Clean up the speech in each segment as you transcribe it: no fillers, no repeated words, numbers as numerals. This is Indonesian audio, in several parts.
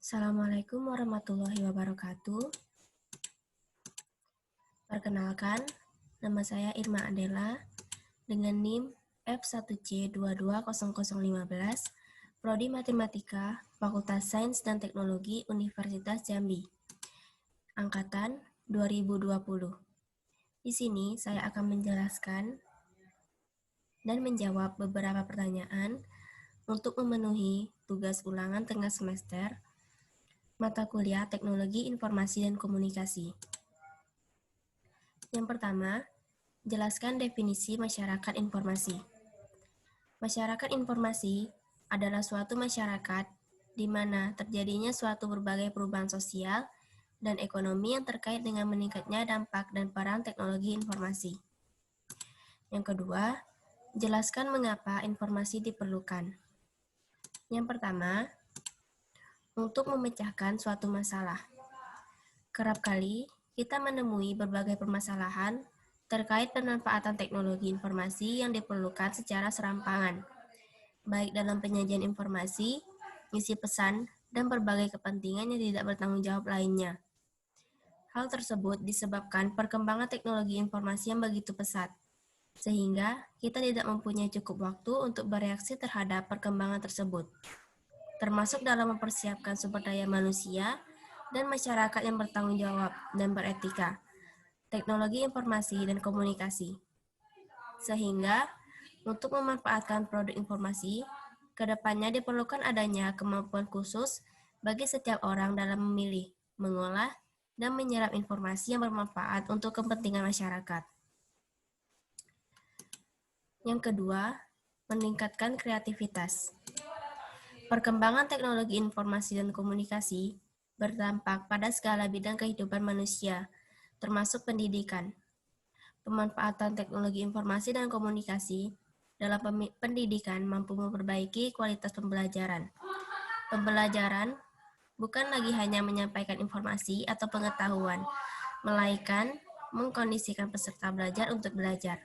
Assalamualaikum warahmatullahi wabarakatuh. Perkenalkan, nama saya Irma Adela dengan NIM F1C2200015, Prodi Matematika, Fakultas Sains dan Teknologi Universitas Jambi, Angkatan 2020. Di sini saya akan menjelaskan dan menjawab beberapa pertanyaan untuk memenuhi tugas ulangan tengah semester mata kuliah Teknologi Informasi dan Komunikasi. Yang pertama, jelaskan definisi masyarakat informasi. Masyarakat informasi adalah suatu masyarakat di mana terjadinya suatu berbagai perubahan sosial dan ekonomi yang terkait dengan meningkatnya dampak dan peran teknologi informasi. Yang kedua, jelaskan mengapa informasi diperlukan. Yang pertama, untuk memecahkan suatu masalah. Kerap kali kita menemui berbagai permasalahan terkait pemanfaatan teknologi informasi yang diperlukan secara serampangan, baik dalam penyajian informasi, isi pesan, dan berbagai kepentingan yang tidak bertanggung jawab lainnya. Hal tersebut disebabkan perkembangan teknologi informasi yang begitu pesat, sehingga kita tidak mempunyai cukup waktu untuk bereaksi terhadap perkembangan tersebut, termasuk dalam mempersiapkan sumber daya manusia dan masyarakat yang bertanggung jawab dan beretika, teknologi informasi dan komunikasi. Sehingga, untuk memanfaatkan produk informasi, kedepannya diperlukan adanya kemampuan khusus bagi setiap orang dalam memilih, mengolah, dan menyerap informasi yang bermanfaat untuk kepentingan masyarakat. Yang kedua, meningkatkan kreativitas. Perkembangan teknologi informasi dan komunikasi berdampak pada segala bidang kehidupan manusia, termasuk pendidikan. Pemanfaatan teknologi informasi dan komunikasi dalam pendidikan mampu memperbaiki kualitas pembelajaran. Pembelajaran bukan lagi hanya menyampaikan informasi atau pengetahuan, melainkan mengkondisikan peserta belajar untuk belajar.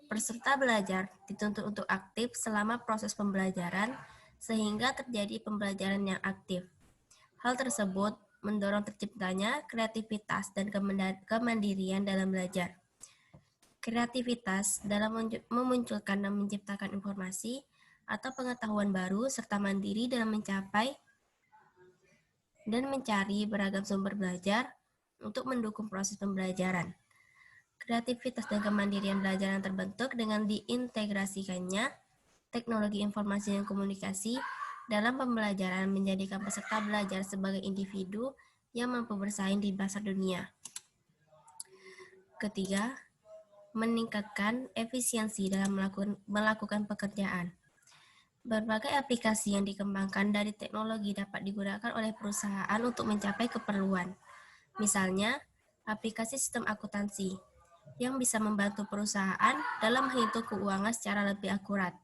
Peserta belajar dituntut untuk aktif selama proses pembelajaran, sehingga terjadi pembelajaran yang aktif. Hal tersebut mendorong terciptanya kreativitas dan kemandirian dalam belajar. Kreativitas dalam memunculkan dan menciptakan informasi atau pengetahuan baru serta mandiri dalam mencapai dan mencari beragam sumber belajar untuk mendukung proses pembelajaran. Kreativitas dan kemandirian belajar yang terbentuk dengan diintegrasikannya teknologi informasi dan komunikasi dalam pembelajaran menjadikan peserta belajar sebagai individu yang mampu bersaing di pasar dunia. Ketiga, meningkatkan efisiensi dalam melakukan pekerjaan. Berbagai aplikasi yang dikembangkan dari teknologi dapat digunakan oleh perusahaan untuk mencapai keperluan. Misalnya, aplikasi sistem akuntansi yang bisa membantu perusahaan dalam menghitung keuangan secara lebih akurat.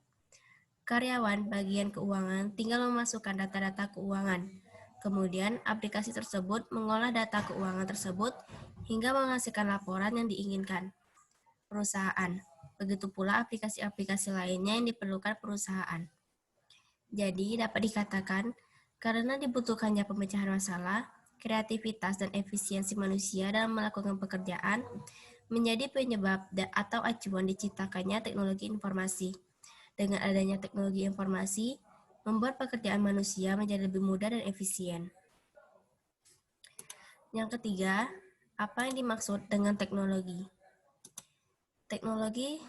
Karyawan bagian keuangan tinggal memasukkan data-data keuangan. Kemudian, aplikasi tersebut mengolah data keuangan tersebut hingga menghasilkan laporan yang diinginkan perusahaan. Begitu pula aplikasi-aplikasi lainnya yang diperlukan perusahaan. Jadi, dapat dikatakan, karena dibutuhkannya pemecahan masalah, kreativitas dan efisiensi manusia dalam melakukan pekerjaan menjadi penyebab atau acuan diciptakannya teknologi informasi. Dengan adanya teknologi informasi, membuat pekerjaan manusia menjadi lebih mudah dan efisien. Yang ketiga, apa yang dimaksud dengan teknologi? Teknologi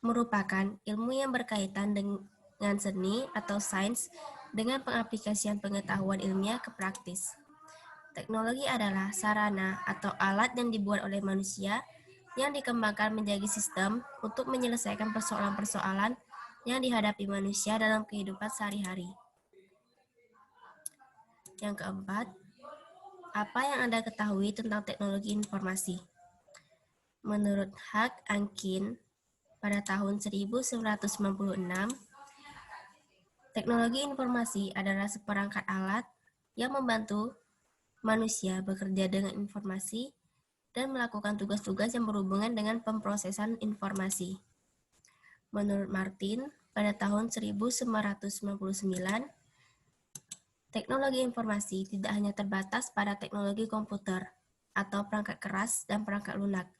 merupakan ilmu yang berkaitan dengan seni atau sains dengan pengaplikasian pengetahuan ilmiah ke praktis. Teknologi adalah sarana atau alat yang dibuat oleh manusia yang dikembangkan menjadi sistem untuk menyelesaikan persoalan-persoalan yang dihadapi manusia dalam kehidupan sehari-hari. Yang keempat, apa yang Anda ketahui tentang teknologi informasi? Menurut Hak Ankin, pada tahun 1996, teknologi informasi adalah seperangkat alat yang membantu manusia bekerja dengan informasi dan melakukan tugas-tugas yang berhubungan dengan pemrosesan informasi. Menurut Martin, pada tahun 1999, Teknologi informasi tidak hanya terbatas pada teknologi komputer atau perangkat keras dan perangkat lunak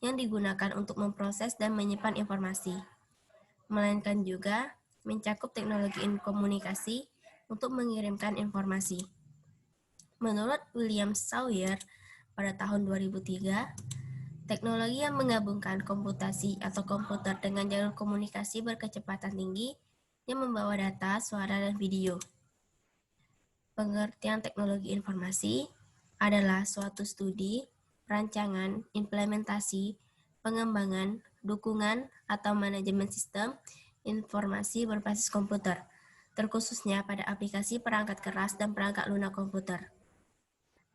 yang digunakan untuk memproses dan menyimpan informasi, melainkan juga mencakup teknologi komunikasi untuk mengirimkan informasi. Menurut William Sawyer, pada tahun 2003, teknologi yang menggabungkan komputasi atau komputer dengan jalur komunikasi berkecepatan tinggi yang membawa data, suara, dan video. Pengertian teknologi informasi adalah suatu studi, rancangan, implementasi, pengembangan, dukungan, atau manajemen sistem informasi berbasis komputer, terkhususnya pada aplikasi perangkat keras dan perangkat lunak komputer.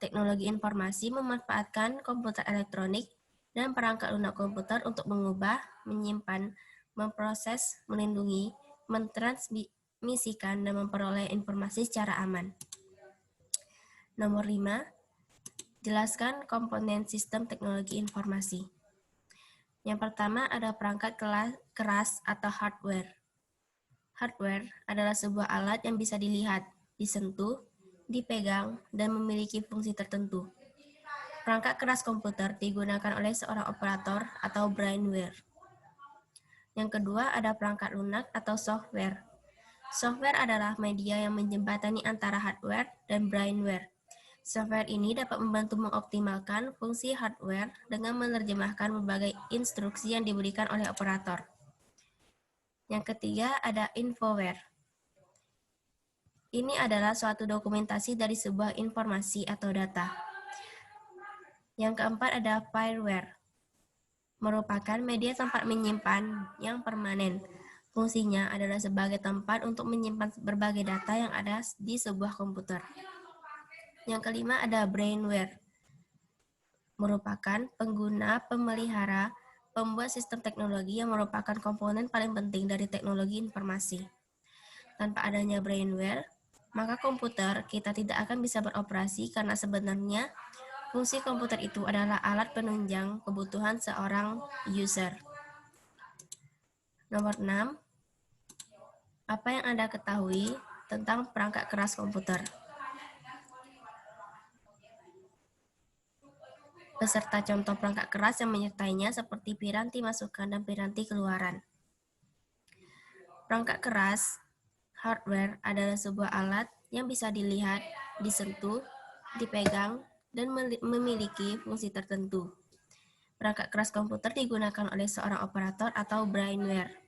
Teknologi informasi memanfaatkan komputer elektronik dan perangkat lunak komputer untuk mengubah, menyimpan, memproses, melindungi, mentransmisikan, dan memperoleh informasi secara aman. Nomor 5, jelaskan komponen sistem teknologi informasi. Yang pertama ada perangkat keras atau hardware. Hardware adalah sebuah alat yang bisa dilihat, disentuh, dipegang, dan memiliki fungsi tertentu. Perangkat keras komputer digunakan oleh seorang operator atau brainware. Yang kedua ada perangkat lunak atau software. Software adalah media yang menjembatani antara hardware dan brainware. Software ini dapat membantu mengoptimalkan fungsi hardware dengan menerjemahkan berbagai instruksi yang diberikan oleh operator. Yang ketiga ada infoware. Ini adalah suatu dokumentasi dari sebuah informasi atau data. Yang keempat ada fireware. Merupakan media tempat menyimpan yang permanen. Fungsinya adalah sebagai tempat untuk menyimpan berbagai data yang ada di sebuah komputer. Yang kelima ada brainware. Merupakan pengguna, pemelihara, pembuat sistem teknologi yang merupakan komponen paling penting dari teknologi informasi. Tanpa adanya brainware, maka komputer kita tidak akan bisa beroperasi karena sebenarnya fungsi komputer itu adalah alat penunjang kebutuhan seorang user. Nomor 6. Apa yang Anda ketahui tentang perangkat keras komputer? Beserta contoh perangkat keras yang menyertainya seperti piranti masukan dan piranti keluaran. Perangkat keras, hardware, adalah sebuah alat yang bisa dilihat, disentuh, dipegang, dan memiliki fungsi tertentu. Perangkat keras komputer digunakan oleh seorang operator atau brainware.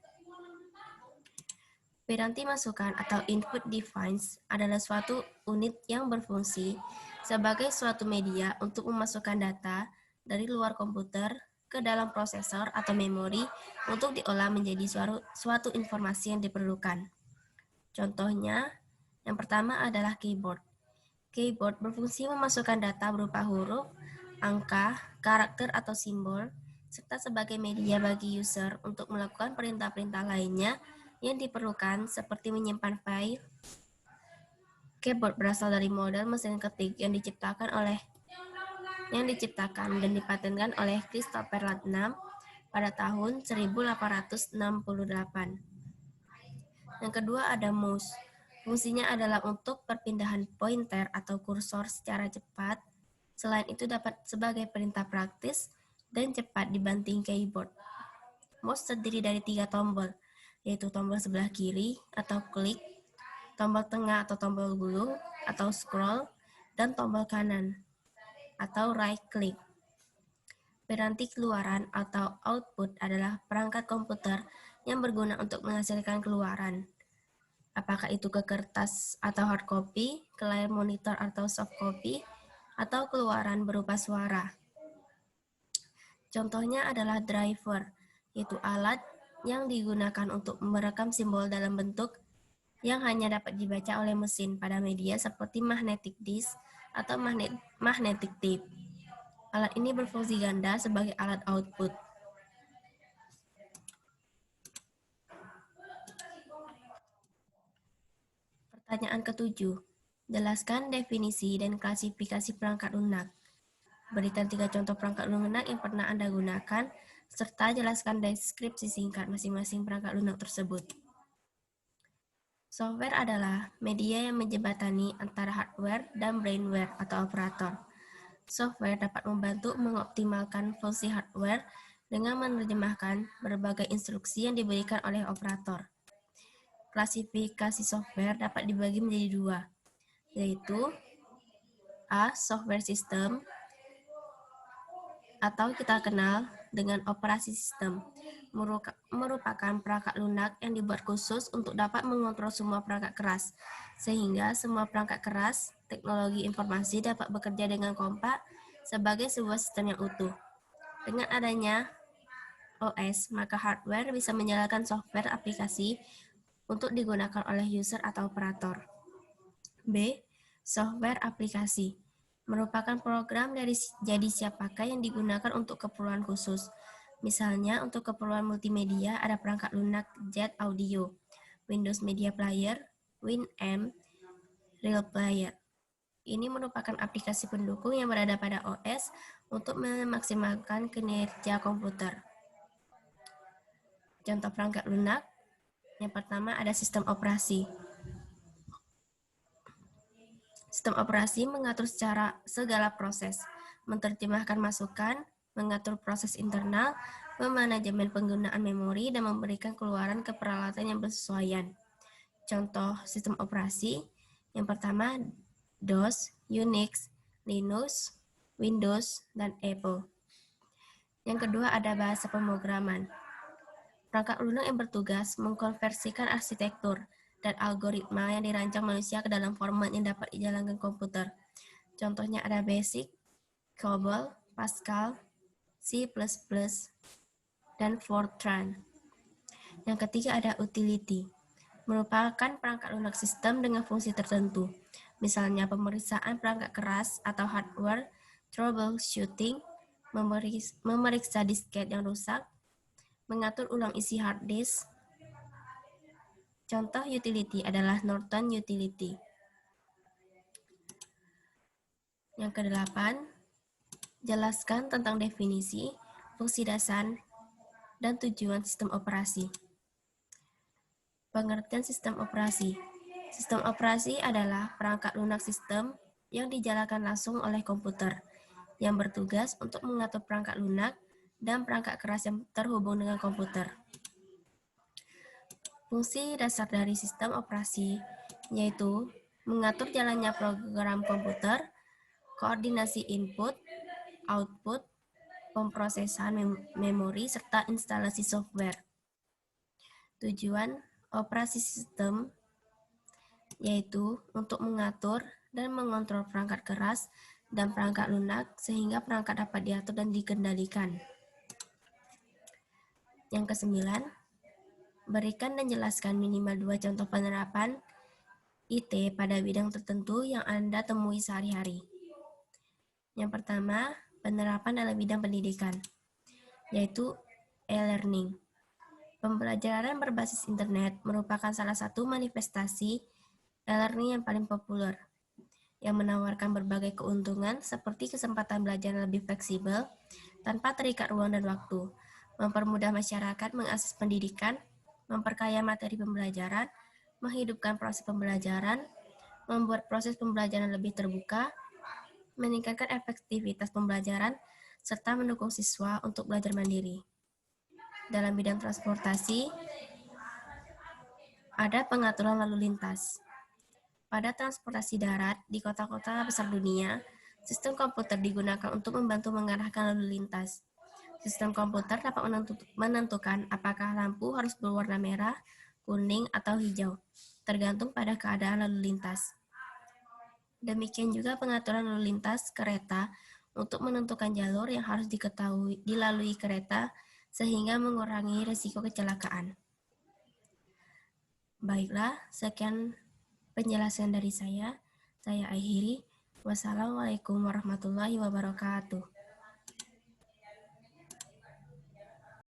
Piranti masukan atau input device adalah suatu unit yang berfungsi sebagai suatu media untuk memasukkan data dari luar komputer ke dalam prosesor atau memori untuk diolah menjadi suatu informasi yang diperlukan. Contohnya, yang pertama adalah keyboard. Keyboard berfungsi memasukkan data berupa huruf, angka, karakter atau simbol, serta sebagai media bagi user untuk melakukan perintah-perintah lainnya yang diperlukan seperti menyimpan file. Keyboard berasal dari model mesin ketik yang diciptakan dan dipatenkan oleh Christopher Latnam pada tahun 1868. Yang kedua ada mouse. Fungsinya adalah untuk perpindahan pointer atau kursor secara cepat. Selain itu dapat sebagai perintah praktis dan cepat dibanding keyboard. Mouse terdiri dari 3 tombol, yaitu tombol sebelah kiri atau klik, tombol tengah atau tombol gulung atau scroll, dan tombol kanan atau right click. Piranti keluaran atau output adalah perangkat komputer yang berguna untuk menghasilkan keluaran. Apakah itu ke kertas atau hard copy, ke layar monitor atau soft copy, atau keluaran berupa suara. Contohnya adalah driver, yaitu alat yang digunakan untuk merekam simbol dalam bentuk yang hanya dapat dibaca oleh mesin pada media seperti magnetic disk atau magnetic tape. Alat ini berfungsi ganda sebagai alat output. Pertanyaan ke-7. Jelaskan definisi dan klasifikasi perangkat lunak. Berikan 3 contoh perangkat lunak yang pernah Anda gunakan, serta jelaskan deskripsi singkat masing-masing perangkat lunak tersebut. Software adalah media yang menjembatani antara hardware dan brainware atau operator. Software dapat membantu mengoptimalkan fungsi hardware dengan menerjemahkan berbagai instruksi yang diberikan oleh operator. Klasifikasi software dapat dibagi menjadi dua, yaitu A. Software system, atau kita kenal dengan operasi sistem, merupakan perangkat lunak yang dibuat khusus untuk dapat mengontrol semua perangkat keras, sehingga semua perangkat keras teknologi informasi dapat bekerja dengan kompak sebagai sebuah sistem yang utuh. Dengan adanya OS, maka hardware bisa menjalankan software aplikasi untuk digunakan oleh user atau operator. B. Software aplikasi merupakan program dari jadi siap pakai yang digunakan untuk keperluan khusus. Misalnya untuk keperluan multimedia ada perangkat lunak Jet Audio, Windows Media Player, WinM, Real Player. Ini merupakan aplikasi pendukung yang berada pada OS untuk memaksimalkan kinerja komputer. Contoh perangkat lunak, yang pertama ada sistem operasi. Sistem operasi mengatur secara segala proses, menerjemahkan masukan, mengatur proses internal, memanajemen penggunaan memori, dan memberikan keluaran ke peralatan yang bersesuaian. Contoh sistem operasi, yang pertama DOS, Unix, Linux, Windows, dan Apple. Yang kedua ada bahasa pemrograman. Perangkat lunak yang bertugas mengkonversikan arsitektur dan algoritma yang dirancang manusia ke dalam format yang dapat dijalankan komputer. Contohnya ada BASIC, COBOL, Pascal, C++, dan Fortran. Yang ketiga ada utility, merupakan perangkat lunak sistem dengan fungsi tertentu, misalnya pemeriksaan perangkat keras atau hardware, troubleshooting, memeriksa disket yang rusak, mengatur ulang isi hard disk. Contoh utility adalah Norton Utility. Yang kedelapan, jelaskan tentang definisi, fungsi dasar, dan tujuan sistem operasi. Pengertian sistem operasi. Sistem operasi adalah perangkat lunak sistem yang dijalankan langsung oleh komputer, yang bertugas untuk mengatur perangkat lunak dan perangkat keras yang terhubung dengan komputer. Fungsi dasar dari sistem operasi yaitu mengatur jalannya program komputer, koordinasi input, output, pemrosesan memori, serta instalasi software. Tujuan operasi sistem yaitu untuk mengatur dan mengontrol perangkat keras dan perangkat lunak sehingga perangkat dapat diatur dan dikendalikan. Yang kesembilan, berikan dan jelaskan minimal 2 contoh penerapan IT pada bidang tertentu yang Anda temui sehari-hari. Yang pertama, penerapan dalam bidang pendidikan, yaitu e-learning. Pembelajaran berbasis internet merupakan salah satu manifestasi e-learning yang paling populer, yang menawarkan berbagai keuntungan seperti kesempatan belajar lebih fleksibel tanpa terikat ruang dan waktu, mempermudah masyarakat mengakses pendidikan, memperkaya materi pembelajaran, menghidupkan proses pembelajaran, membuat proses pembelajaran lebih terbuka, meningkatkan efektivitas pembelajaran, serta mendukung siswa untuk belajar mandiri. Dalam bidang transportasi, ada pengaturan lalu lintas. Pada transportasi darat di kota-kota besar dunia, sistem komputer digunakan untuk membantu mengarahkan lalu lintas. Sistem komputer dapat menentukan apakah lampu harus berwarna merah, kuning, atau hijau, tergantung pada keadaan lalu lintas. Demikian juga pengaturan lalu lintas kereta untuk menentukan jalur yang harus dilalui kereta sehingga mengurangi risiko kecelakaan. Baiklah, sekian penjelasan dari saya. Saya akhiri. Wassalamualaikum warahmatullahi wabarakatuh.